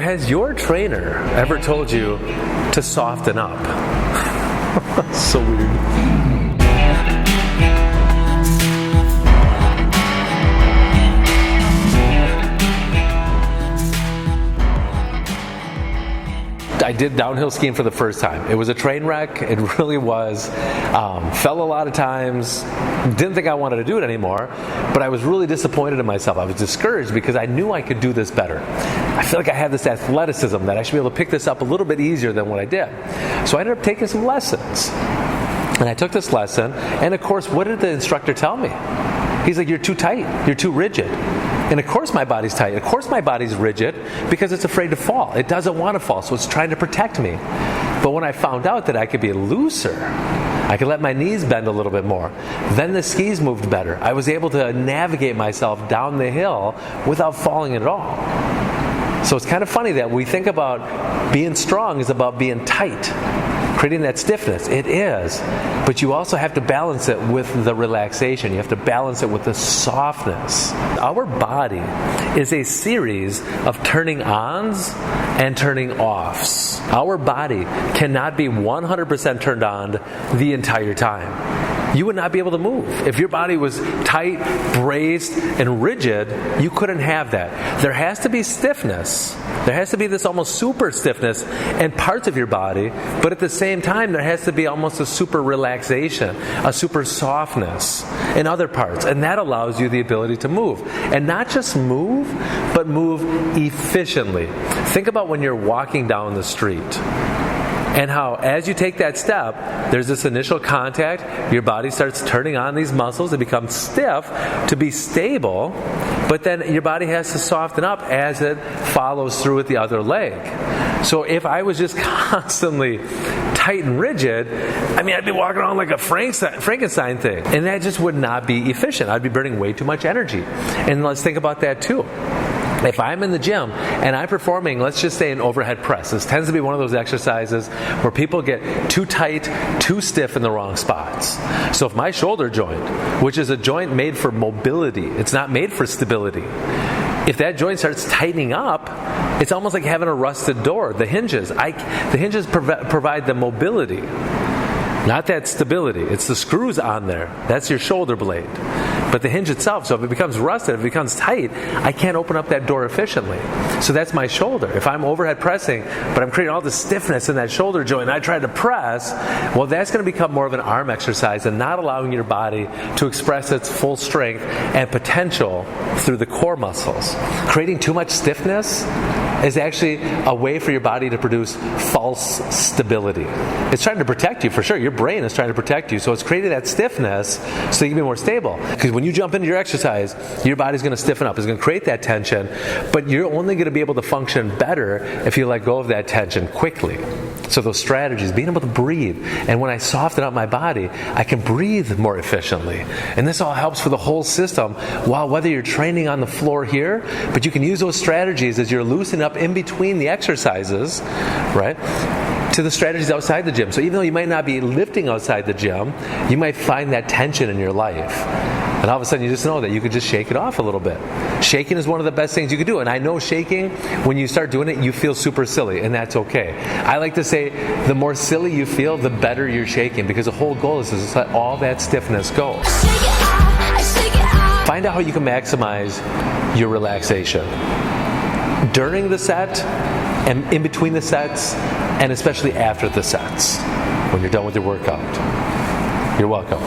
Has your trainer ever told you to soften up? So weird. I did downhill skiing for the first time. It was a train wreck. It really was. Fell a lot of times. Didn't think I wanted to do it anymore, but I was really disappointed in myself. I was discouraged because I knew I could do this better. I feel like I had this athleticism that I should be able to pick this up a little bit easier than what I did. So I ended up taking some lessons. And I took this lesson, and of course, what did the instructor tell me? He's like, you're too tight, you're too rigid. And of course my body's tight, of course my body's rigid, because it's afraid to fall. It doesn't want to fall, so it's trying to protect me. But when I found out that I could be looser, I could let my knees bend a little bit more, then the skis moved better. I was able to navigate myself down the hill without falling at all. So it's kind of funny that we think about being strong is about being tight, creating that stiffness. It is, but you also have to balance it with the relaxation. You have to balance it with the softness. Our body is a series of turning ons and turning offs. Our body cannot be 100% turned on the entire time. You would not be able to move. If your body was tight, braced, and rigid, you couldn't have that. There has to be stiffness. There has to be this almost super stiffness in parts of your body, but at the same time, there has to be almost a super relaxation, a super softness in other parts. And that allows you the ability to move. And not just move, but move efficiently. Think about when you're walking down the street. And how, as you take that step, there's this initial contact, your body starts turning on these muscles, they become stiff to be stable, but then your body has to soften up as it follows through with the other leg. So if I was just constantly tight and rigid, I'd be walking around like a Frankenstein thing. And that just would not be efficient. I'd be burning way too much energy. And let's think about that too. If I'm in the gym and I'm performing, let's just say an overhead press. This tends to be one of those exercises where people get too tight, too stiff in the wrong spots. So if my shoulder joint, which is a joint made for mobility, it's not made for stability. If that joint starts tightening up, it's almost like having a rusted door. The hinges provide the mobility, not that stability. It's the screws on there. That's your shoulder blade. But the hinge itself, so if it becomes rusted, if it becomes tight, I can't open up that door efficiently. So that's my shoulder. If I'm overhead pressing, but I'm creating all the stiffness in that shoulder joint, and I try to press, well, that's going to become more of an arm exercise and not allowing your body to express its full strength and potential through the core muscles. Creating too much stiffness is actually a way for your body to produce false stability. It's trying to protect you, for sure. Your brain is trying to protect you, so it's creating that stiffness so you can be more stable. Because when you jump into your exercise, your body's going to stiffen up. It's going to create that tension, but you're only going to be able to function better if you let go of that tension quickly. So those strategies, being able to breathe, and when I soften up my body, I can breathe more efficiently. And this all helps for the whole system, while whether you're training on the floor here, but you can use those strategies as you're loosening up in between the exercises, right? To the strategies outside the gym. So even though you might not be lifting outside the gym, you might find that tension in your life. And all of a sudden you just know that you could just shake it off a little bit. Shaking is one of the best things you can do. And I know shaking, when you start doing it, you feel super silly, and that's okay. I like to say the more silly you feel, the better you're shaking, because the whole goal is to let all that stiffness go. Find out how you can maximize your relaxation during the set, and in between the sets, and especially after the sets, when you're done with your workout. You're welcome.